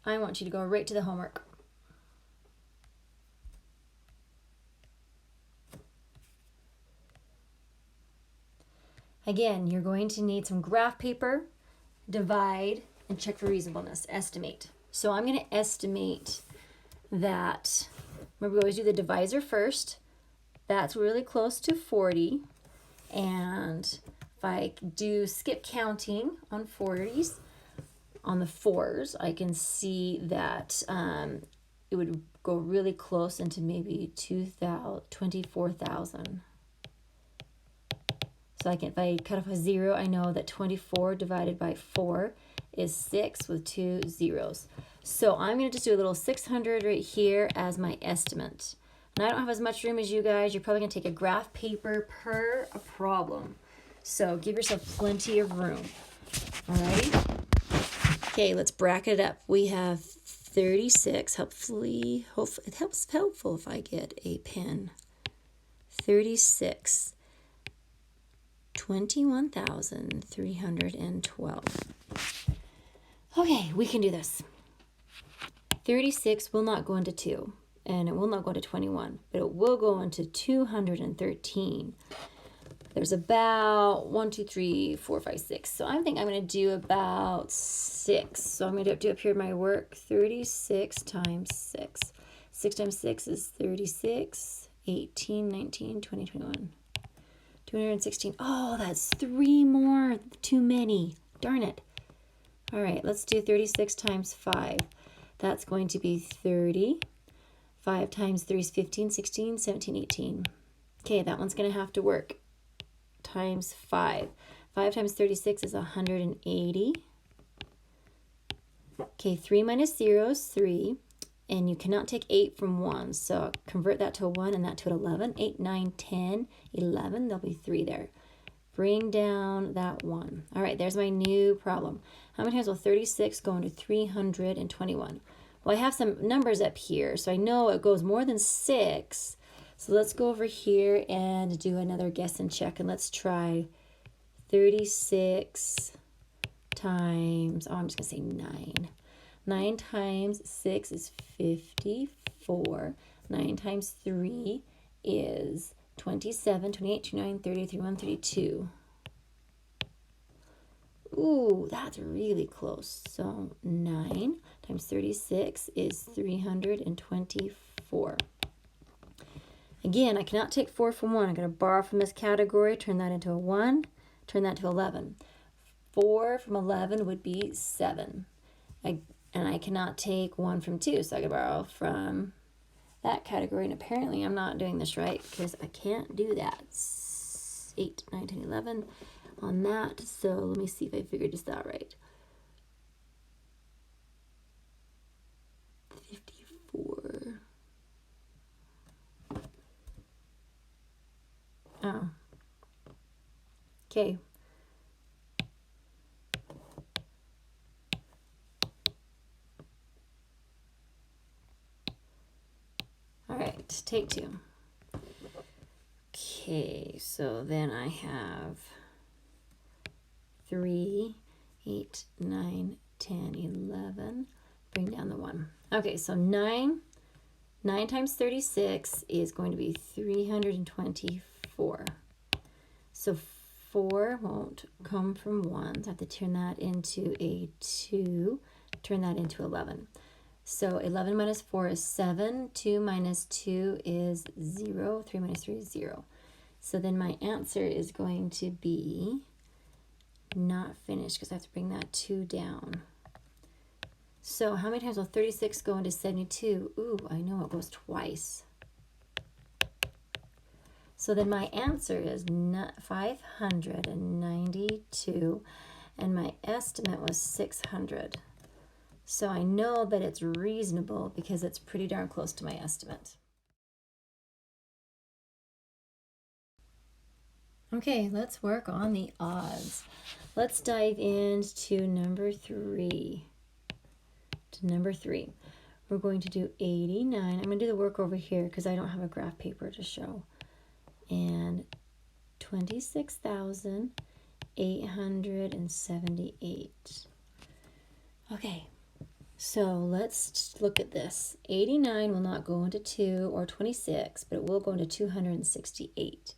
I want you to go right to the homework. Again, you're going to need some graph paper, divide, and check for reasonableness, estimate. So I'm going to estimate that, remember we always do the divisor first. That's really close to 40. And if I do skip counting on 40s, on the 4s, I can see that it would go really close into maybe 24,000. So if I cut off a 0, I know that 24 divided by 4 is 6 with 2 zeros. So I'm going to just do a little 600 right here as my estimate. And I don't have as much room as you guys. You're probably going to take a graph paper per a problem. So give yourself plenty of room. Alrighty? Okay, let's bracket it up. We have 36. It helps helpful if I get a pen. 36. 21,312. Okay, we can do this. 36 will not go into 2, and it will not go into 21, but it will go into 213. There's about 1, 2, 3, 4, 5, 6. So I think I'm going to do about 6. So I'm going to do up here my work. 36 times 6. 6 times 6 is 36, 18, 19, 20, 21. 216. Oh, that's 3 more. Too many. Darn it. All right, let's do 36 times 5. That's going to be 30. 5 times 3 is 15, 16, 17, 18. Okay, that one's going to have to work. Times 5. 5 times 36 is 180. Okay, 3 minus 0 is 3. And you cannot take 8 from 1. So convert that to a 1 and that to an 11. 8, 9, 10, 11. There'll be 3 there. Bring down that 1. All right, there's my new problem. How many times will 36 go into 321? Well, I have some numbers up here, so I know it goes more than 6. So let's go over here and do another guess and check. And let's try 36 times, I'm just going to say 9. 9 times 6 is 54. 9 times 3 is 27, 28, 29, 30, 31, 32. Ooh, that's really close. So 9 times 36 is 324. Again, I cannot take 4 from 1. I'm going to borrow from this category, turn that into a 1, turn that to 11. 4 from 11 would be 7. And I cannot take 1 from 2, so I can borrow from that category. And apparently I'm not doing this right because I can't do that. 8, 9, 10, 11 on that. So let me see if I figured this out right. 54. Oh. Okay. All right, take 2. Okay, so then I have 3, 8, 9, 10, 11. Bring down the 1. Okay, so 9 times 36 is going to be 324. So 4 won't come from 1. So I have to turn that into a 2, turn that into 11. So 11 minus 4 is 7. 2 minus 2 is 0. 3 minus 3 is 0. So then my answer is going to be not finished because I have to bring that 2 down. So how many times will 36 go into 72? Ooh, I know it goes twice. So then my answer is 592, and my estimate was 600. So I know that it's reasonable because it's pretty darn close to my estimate. Okay, let's work on the odds. Let's dive into number 3. We're going to do 89. I'm going to do the work over here because I don't have a graph paper to show. And 26,878. Okay, So let's look at this. 89 will not go into 2 or 26, but it will go into 268.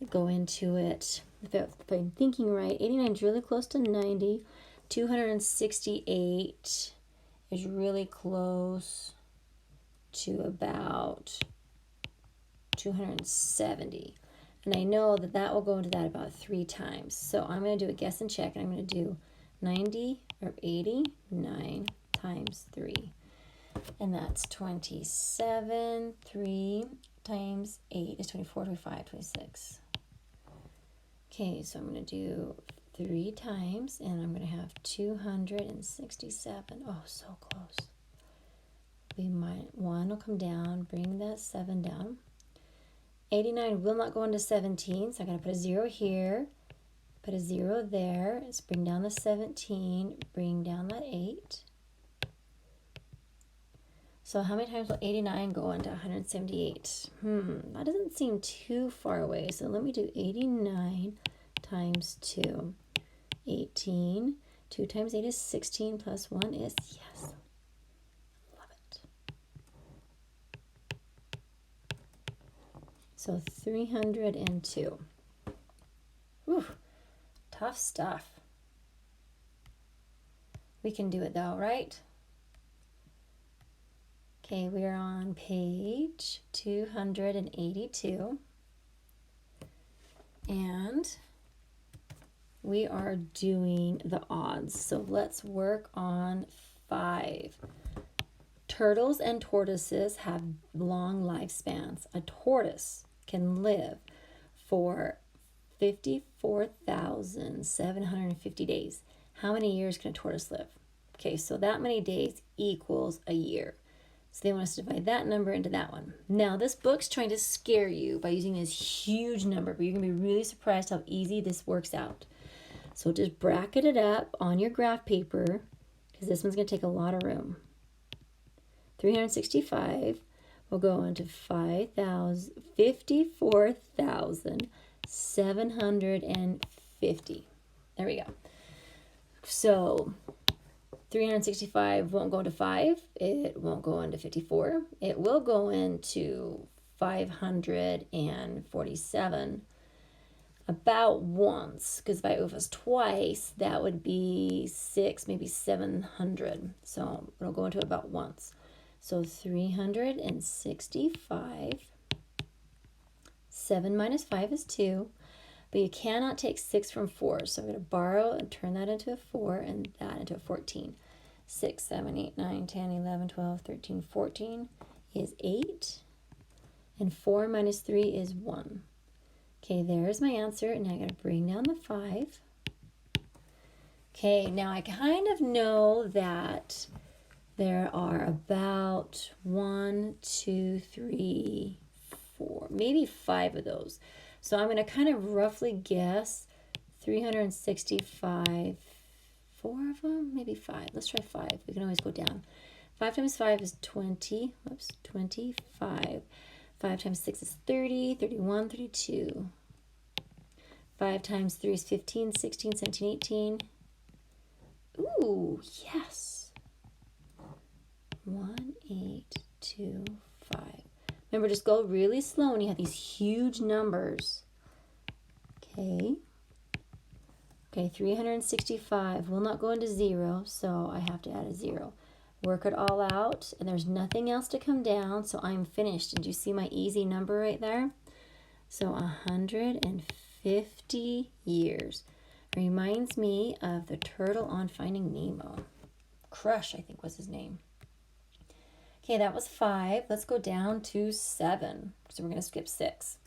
Go into it, if I'm thinking right, 89 is really close to 90. 268 is really close to about 270. And I know that that will go into that about 3 times. So I'm going to do a guess and check, and I'm going to do 90 or 89 times 3. And that's 27. 3 times 8 is 24, 25, 26. Okay, so I'm going to do 3 times, and I'm going to have 267. Oh, so close. One will come down, bring that 7 down. 89 will not go into 17, so I'm going to put a 0 here, put a 0 there. Let's bring down the 17, bring down that 8. So how many times will 89 go into 178? That doesn't seem too far away. So let me do 89 times 2. 18. 2 times 8 is 16 plus 1 is, yes. Love it. So 302. Whew, tough stuff. We can do it though, right? Okay, we are on page 282. And we are doing the odds. So let's work on 5. Turtles and tortoises have long lifespans. A tortoise can live for 54,750 days. How many years can a tortoise live? Okay, so that many days equals a year. So they want us to divide that number into that one. Now, this book's trying to scare you by using this huge number, but you're going to be really surprised how easy this works out. So just bracket it up on your graph paper, because this one's going to take a lot of room. 365 will go into 54,750. There we go. So 365 won't go into 5. It won't go into 54. It will go into 547 about once, because if it was twice, that would be 6, maybe 700. So it'll go into about once. So 365. 7 minus 5 is 2. But you cannot take 6 from 4. So I'm going to borrow and turn that into a 4 and that into a 14. 6, 7, 8, 9, 10, 11, 12, 13, 14 is 8. And 4 minus 3 is 1. Okay, there's my answer. And now I got to bring down the 5. Okay, now I kind of know that there are about 1, 2, 3, 4, maybe 5 of those. So I'm going to kind of roughly guess 365, 4 of them, maybe 5. Let's try 5. We can always go down. 5 times 5 is 20. Whoops, 25. 5 times 6 is 30, 31, 32. 5 times 3 is 15, 16, 17, 18. Ooh, yes. 1, 8, 2, 5. Remember, just go really slow when you have these huge numbers. Okay. Okay, 365 will not go into 0, so I have to add a 0. Work it all out, and there's nothing else to come down, so I'm finished. Did you see my easy number right there? So 150 years. Reminds me of the turtle on Finding Nemo. Crush, I think, was his name. Okay, that was 5. Let's go down to 7. So we're going to skip 6.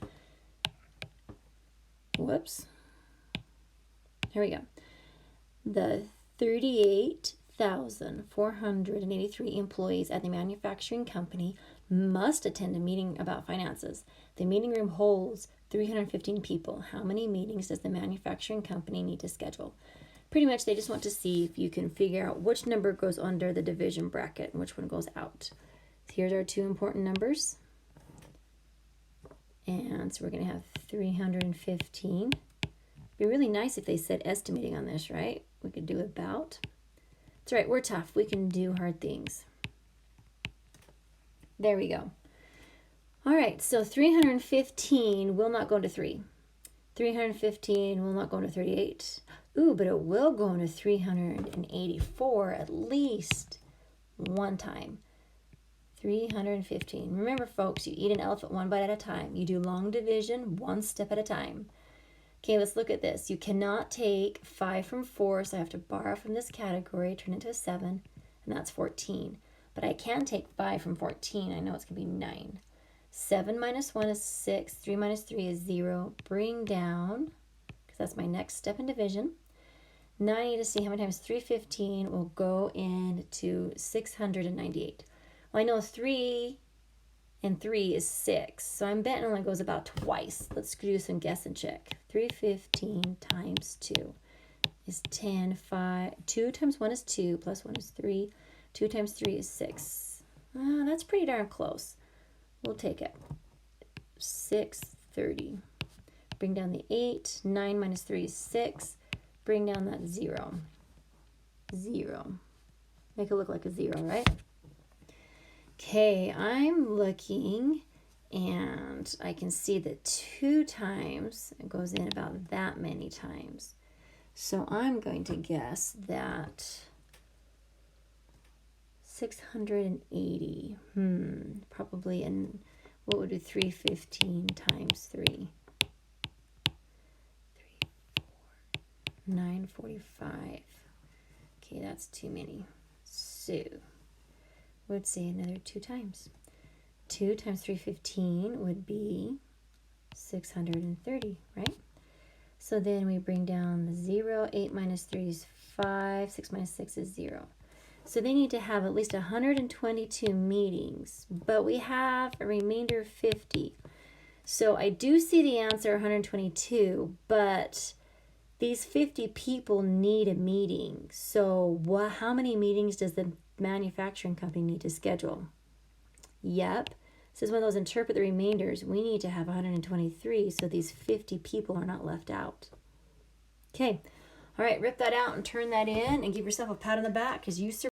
Whoops. Here we go. The 38,483 employees at the manufacturing company must attend a meeting about finances. The meeting room holds 315 people. How many meetings does the manufacturing company need to schedule? Pretty much they just want to see if you can figure out which number goes under the division bracket and which one goes out. So here's our 2 important numbers. And so we're going to have 315. It'd be really nice if they said estimating on this, right? We could do about. That's right, we're tough. We can do hard things. There we go. All right, so 315 will not go into 3. 315 will not go into 38. Ooh, but it will go into 384 at least one time. 315. Remember, folks, you eat an elephant one bite at a time. You do long division one step at a time. Okay, let's look at this. You cannot take 5 from 4, so I have to borrow from this category, turn it into a 7, and that's 14. But I can take 5 from 14. I know it's going to be 9. 7 minus 1 is 6. 3 minus 3 is 0. Bring down, because that's my next step in division. Now I need to see how many times 315 will go into 698. Well, I know 3 and 3 is 6, so I'm betting it only goes about twice. Let's do some guess and check. 315 times 2 is 10. 5. 2 times 1 is 2, plus 1 is 3. 2 times 3 is 6. That's pretty darn close. We'll take it. 630. Bring down the 8. 9 minus 3 is 6. Bring down that 0. 0. Make it look like a 0, right? Okay, I'm looking, and I can see that 2 times, it goes in about that many times. So I'm going to guess that 680, probably, and what would be 315 times 3? 3, 4, 945. Okay, that's too many. So would say another 2 times. 2 times 315 would be 630, right? So then we bring down the 0. 8 minus 3 is 5. 6 minus 6 is 0. So they need to have at least 122 meetings, but we have a remainder of 50. So I do see the answer 122, but these 50 people need a meeting. So how many meetings does the manufacturing company need to schedule? Yep. It says when those interpret the remainders, we need to have 123, so these 50 people are not left out. Okay. All right, rip that out and turn that in and give yourself a pat on the back because you survived.